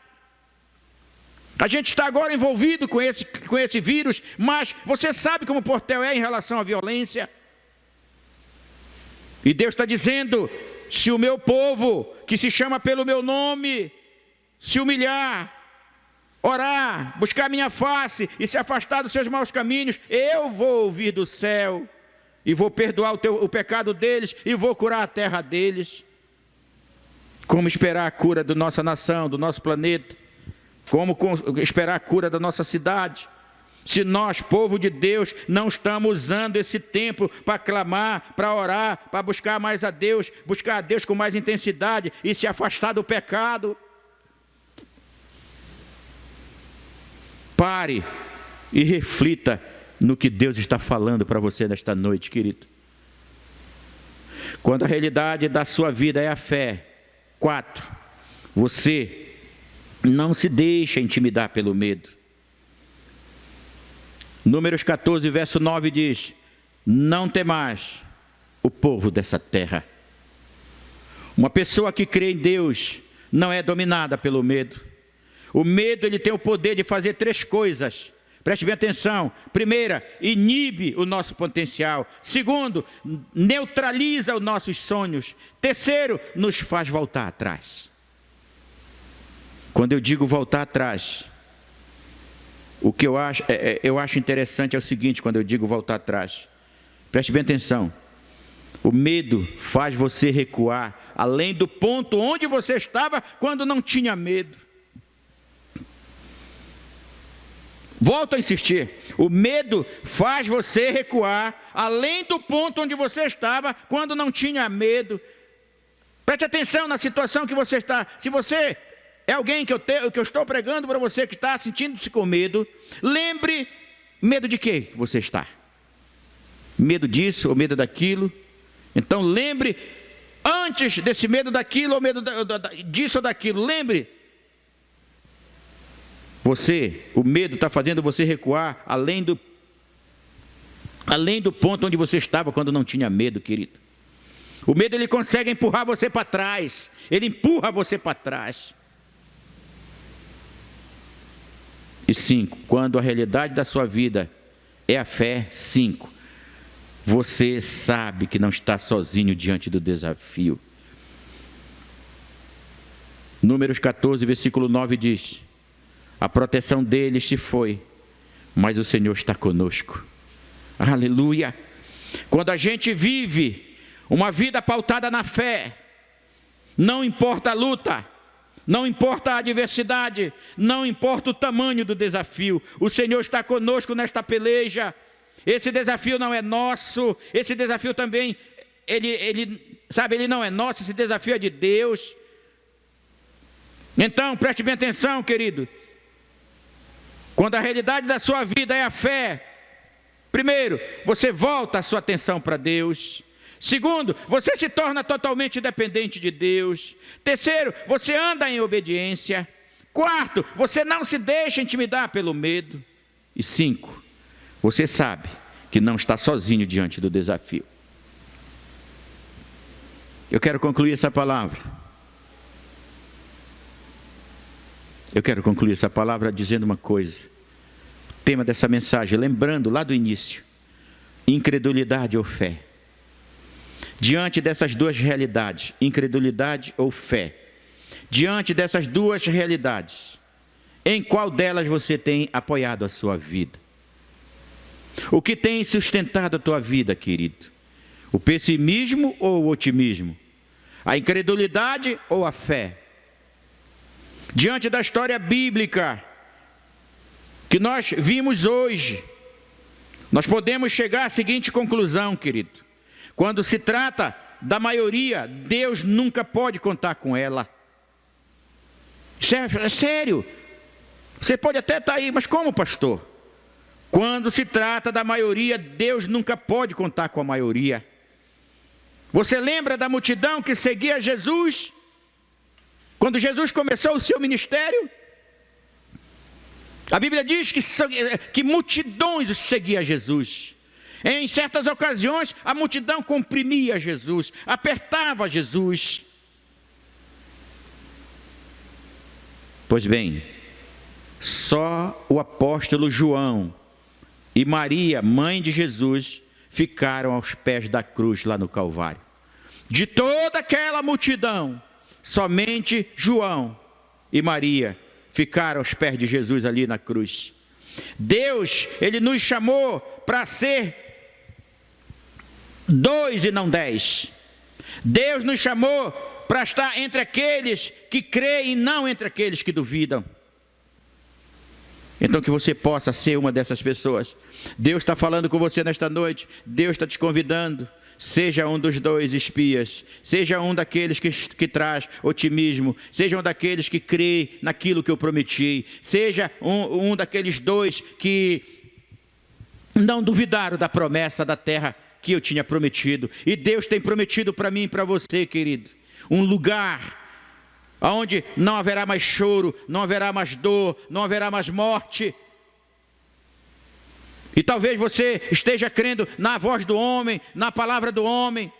A gente está agora envolvido com esse vírus, mas você sabe como Portel é em relação à violência. E Deus está dizendo: se o meu povo, que se chama pelo meu nome, se humilhar, orar, buscar a minha face e se afastar dos seus maus caminhos, eu vou ouvir do céu e vou perdoar o pecado deles e vou curar a terra deles. Como esperar a cura da nossa nação, do nosso planeta? Como esperar a cura da nossa cidade? Se nós, povo de Deus, não estamos usando esse tempo para clamar, para orar, para buscar mais a Deus, buscar a Deus com mais intensidade e se afastar do pecado. Pare e reflita no que Deus está falando para você nesta noite, querido. Quando a realidade da sua vida é a fé. 4. Você não se deixa intimidar pelo medo. Números 14, verso 9 diz: não temais o povo dessa terra. Uma pessoa que crê em Deus não é dominada pelo medo. O medo, ele tem o poder de fazer 3 coisas. Preste bem atenção. Primeira, inibe o nosso potencial. Segundo, neutraliza os nossos sonhos. Terceiro, nos faz voltar atrás. Quando eu digo voltar atrás, o que eu acho interessante é o seguinte: quando eu digo voltar atrás, preste bem atenção. O medo faz você recuar além do ponto onde você estava quando não tinha medo. Volto a insistir. O medo faz você recuar além do ponto onde você estava quando não tinha medo. Preste atenção na situação que você está. Se você é alguém que eu estou pregando para você que está sentindo-se com medo, lembre, medo de quê você está? Medo disso ou medo daquilo? Então lembre, antes desse medo daquilo ou medo disso ou daquilo, lembre, o medo está fazendo você recuar além do ponto onde você estava quando não tinha medo, querido. O medo, ele consegue empurrar você para trás. Ele empurra você para trás. E 5, quando a realidade da sua vida é a fé, 5, você sabe que não está sozinho diante do desafio. Números 14, versículo 9 diz: a proteção deles se foi, mas o Senhor está conosco. Aleluia! Quando a gente vive uma vida pautada na fé, não importa a luta, não importa a adversidade, não importa o tamanho do desafio, o Senhor está conosco nesta peleja. Esse desafio não é nosso, esse desafio também, ele não é nosso, esse desafio é de Deus. Então, preste bem atenção, querido. Quando a realidade da sua vida é a fé, primeiro, você volta a sua atenção para Deus. Segundo, você se torna totalmente dependente de Deus. Terceiro, você anda em obediência. Quarto, você não se deixa intimidar pelo medo. E 5, você sabe que não está sozinho diante do desafio. Eu quero concluir essa palavra. Eu quero concluir essa palavra dizendo uma coisa. O tema dessa mensagem, lembrando lá do início: incredulidade ou fé. Diante dessas duas realidades, incredulidade ou fé, diante dessas duas realidades, em qual delas você tem apoiado a sua vida? O que tem sustentado a tua vida, querido? O pessimismo ou o otimismo? A incredulidade ou a fé? Diante da história bíblica que nós vimos hoje, nós podemos chegar à seguinte conclusão, querido: quando se trata da maioria, Deus nunca pode contar com ela. Isso é sério. Você pode até estar aí, mas como, pastor? Quando se trata da maioria, Deus nunca pode contar com a maioria. Você lembra da multidão que seguia Jesus? Quando Jesus começou o seu ministério? A Bíblia diz que multidões seguiam Jesus. Em certas ocasiões, a multidão comprimia Jesus, apertava Jesus. Pois bem, só o apóstolo João e Maria, mãe de Jesus, ficaram aos pés da cruz lá no Calvário. De toda aquela multidão, somente João e Maria ficaram aos pés de Jesus ali na cruz. Deus, Ele nos chamou para ser 2 e não 10. Deus nos chamou para estar entre aqueles que creem e não entre aqueles que duvidam. Então que você possa ser uma dessas pessoas. Deus está falando com você nesta noite. Deus está te convidando. Seja um dos 2 espias. Seja um daqueles que traz otimismo. Seja um daqueles que crê naquilo que eu prometi. Seja um daqueles 2 que não duvidaram da promessa da terra que eu tinha prometido. E Deus tem prometido para mim e para você, querido, um lugar onde não haverá mais choro, não haverá mais dor, não haverá mais morte. E talvez você esteja crendo na voz do homem, na palavra do homem,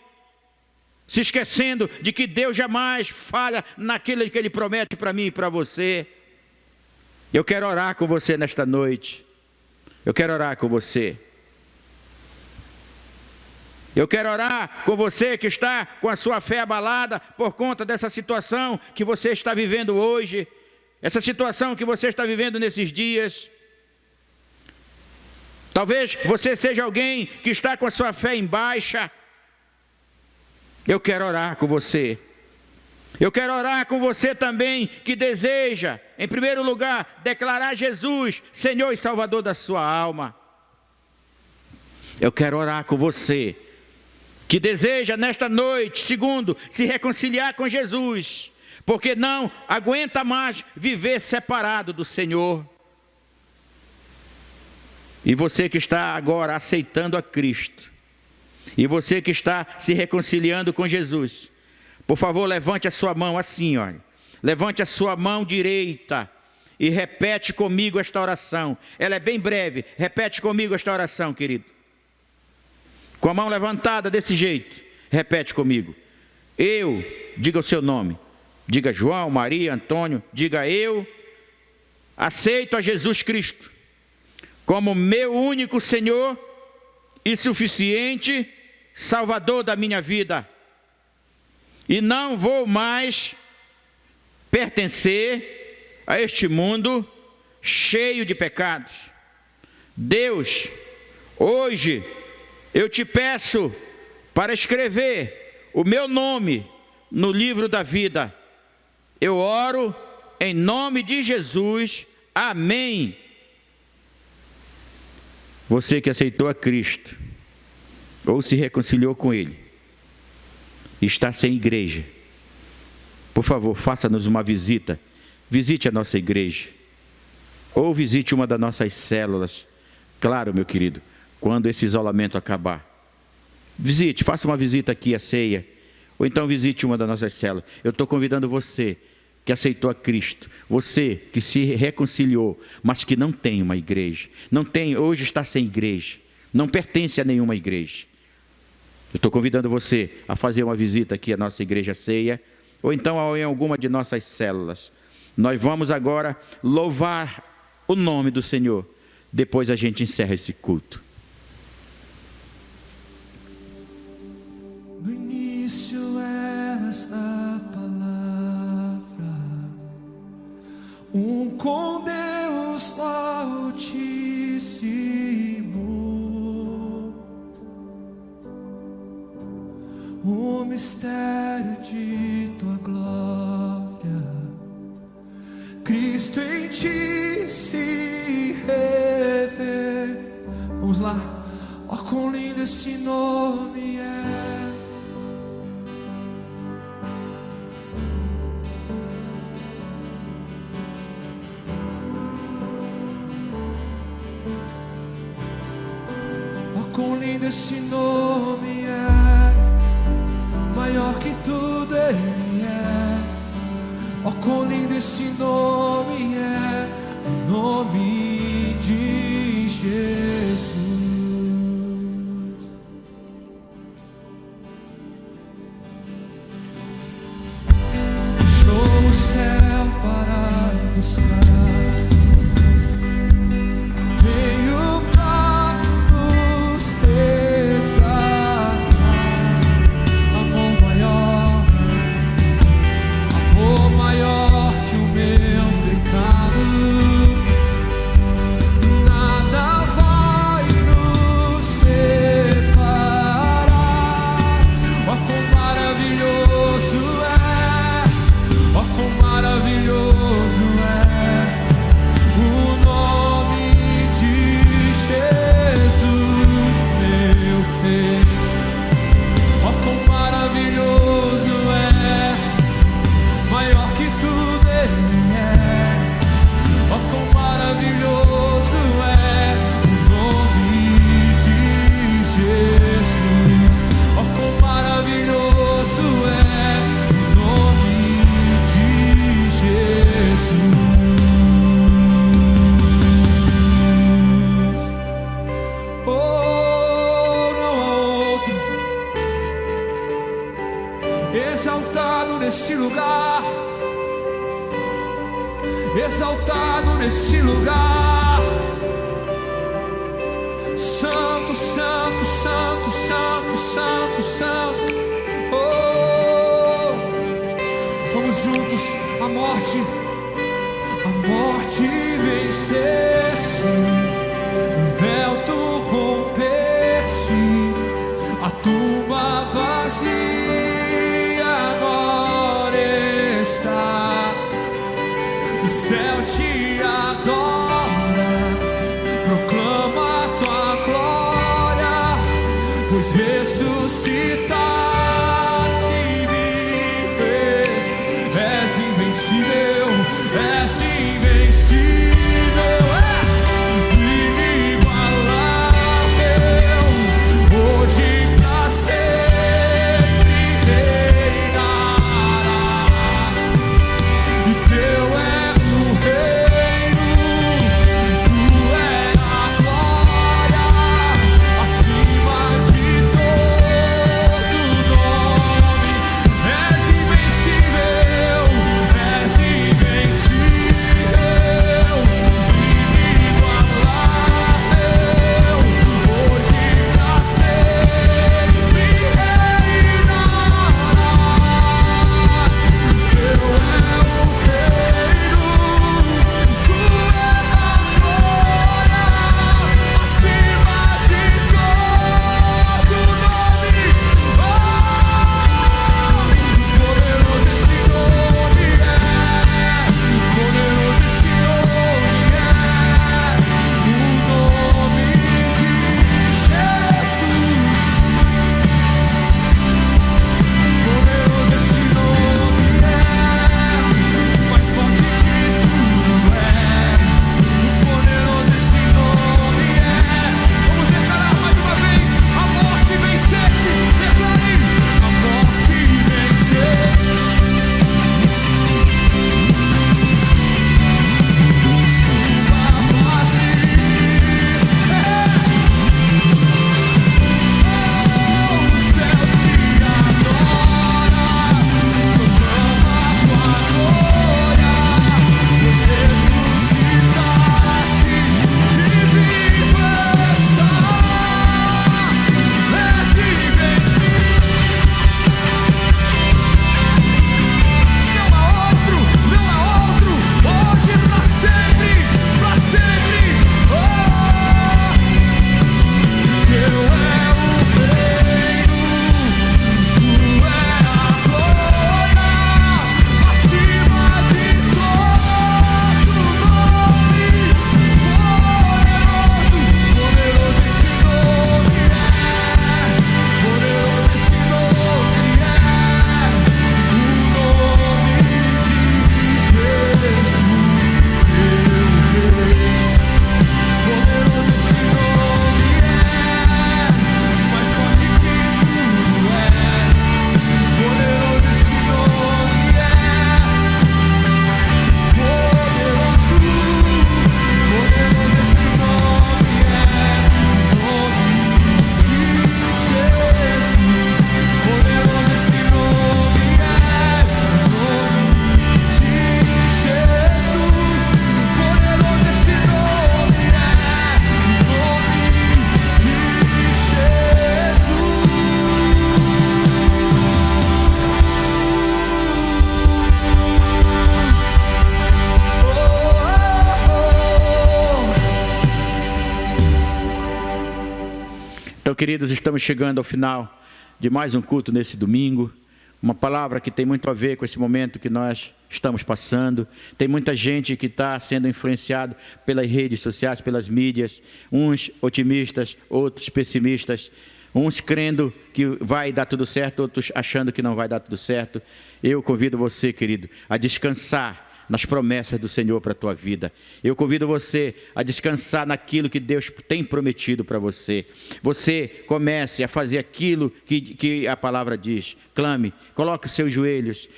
se esquecendo de que Deus jamais falha naquilo que Ele promete para mim e para você. Eu quero orar com você nesta noite. Eu quero orar com você. Eu quero orar com você que está com a sua fé abalada por conta dessa situação que você está vivendo hoje, essa situação que você está vivendo nesses dias. Talvez você seja alguém que está com a sua fé em baixa. Eu quero orar com você. Eu quero orar com você também que deseja, em primeiro lugar, declarar Jesus Senhor e Salvador da sua alma. Eu quero orar com você que deseja nesta noite, segundo, se reconciliar com Jesus, porque não aguenta mais viver separado do Senhor. E você que está agora aceitando a Cristo, e você que está se reconciliando com Jesus, por favor, levante a sua mão assim, olha. Levante a sua mão direita e repete comigo esta oração. Ela é bem breve. Repete comigo esta oração, querido. Com a mão levantada desse jeito. Repete comigo. Eu, diga o seu nome. Diga João, Maria, Antônio. Diga eu aceito a Jesus Cristo como meu único Senhor e suficiente Salvador da minha vida. E não vou mais pertencer a este mundo cheio de pecados. Deus, hoje eu te peço para escrever o meu nome no livro da vida. Eu oro em nome de Jesus. Amém. Você que aceitou a Cristo ou se reconciliou com Ele, está sem igreja, por favor, faça-nos uma visita. Visite a nossa igreja ou visite uma das nossas células. Claro, meu querido, quando esse isolamento acabar, visite, faça uma visita aqui à ceia, ou então visite uma das nossas células. Eu estou convidando você que aceitou a Cristo, você que se reconciliou, mas que não tem uma igreja, não tem, hoje está sem igreja, não pertence a nenhuma igreja. Eu estou convidando você a fazer uma visita aqui à nossa igreja ceia, ou então em alguma de nossas células. Nós vamos agora louvar o nome do Senhor, depois a gente encerra esse culto. No início eras a palavra, com Deus o Altíssimo, o mistério de tua glória, Cristo em ti se revela. Vamos lá, ó, quão lindo esse nome é. Quão lindo esse nome é, maior que tudo ele é. Ó, quão lindo esse nome é, o nome de Jesus. Deixou o céu para buscar, veio para nos resgatar. Amor maior que o meu pecado. Nada vai nos separar. Ó, quão maravilhoso é, ó, quão maravilhoso é o nome de Jesus, meu Rei. Ó, quão maravilhoso é, maior que tudo ele é. Ó, quão maravilhoso é o nome de Jesus. Ó, quão maravilhoso é o nome de Jesus. Oh, não há outro exaltado nesse lugar, exaltado nesse lugar. Santo, santo, santo, santo, santo, santo. Oh, vamos juntos. A morte venceste, o véu tu rompeste, a tumba vazia agora está. O céu te adora, proclama a tua glória, pois ressuscitaste e me fez. És invencível, és invencível, inigualável, hoje pra sempre reinará. E teu é o reino, Então, queridos, estamos chegando ao final de mais um culto nesse domingo. Uma palavra que tem muito a ver com esse momento que nós estamos passando. Tem muita gente que está sendo influenciado pelas redes sociais, pelas mídias. Uns otimistas, outros pessimistas. Uns crendo que vai dar tudo certo, outros achando que não vai dar tudo certo. Eu convido você, querido, a descansar nas promessas do Senhor para a tua vida. Eu convido você a descansar naquilo que Deus tem prometido para você. Você comece a fazer aquilo que a palavra diz. Clame, coloque os seus joelhos,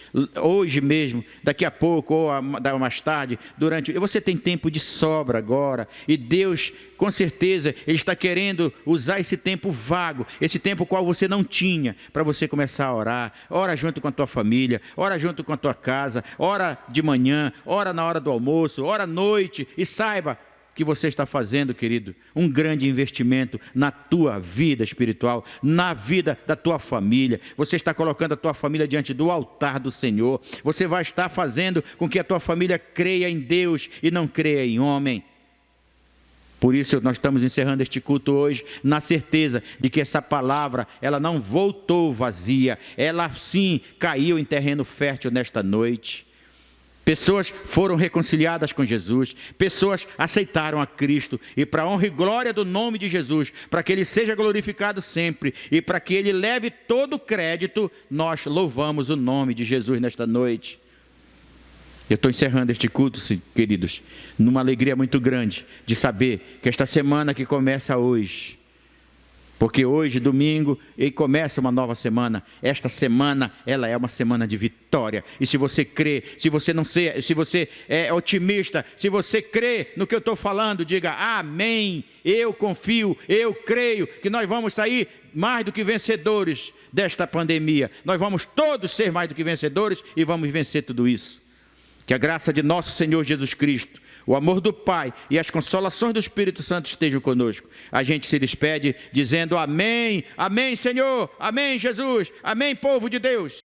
hoje mesmo, daqui a pouco, ou mais tarde, você tem tempo de sobra agora, e Deus, com certeza, Ele está querendo usar esse tempo vago, esse tempo qual você não tinha, para você começar a orar. Ora junto com a tua família, ora junto com a tua casa, ora de manhã, ora na hora do almoço, ora à noite, e saiba que você está fazendo, querido, um grande investimento na tua vida espiritual, na vida da tua família. Você está colocando a tua família diante do altar do Senhor. Você vai estar fazendo com que a tua família creia em Deus e não creia em homem. Por isso nós estamos encerrando este culto hoje na certeza de que essa palavra, ela não voltou vazia, ela sim caiu em terreno fértil nesta noite. Pessoas foram reconciliadas com Jesus, pessoas aceitaram a Cristo, e para a honra e glória do nome de Jesus, para que Ele seja glorificado sempre, e para que Ele leve todo o crédito, nós louvamos o nome de Jesus nesta noite. Eu estou encerrando este culto, queridos, numa alegria muito grande, de saber que esta semana que começa hoje, porque hoje, domingo, e começa uma nova semana. Esta semana, ela é uma semana de vitória. E se você crê, se você é otimista, se você crê no que eu estou falando, diga amém. Eu confio, eu creio que nós vamos sair mais do que vencedores desta pandemia. Nós vamos todos ser mais do que vencedores e vamos vencer tudo isso. Que a graça de nosso Senhor Jesus Cristo, o amor do Pai e as consolações do Espírito Santo estejam conosco. A gente se despede dizendo amém, amém Senhor, amém Jesus, amém povo de Deus.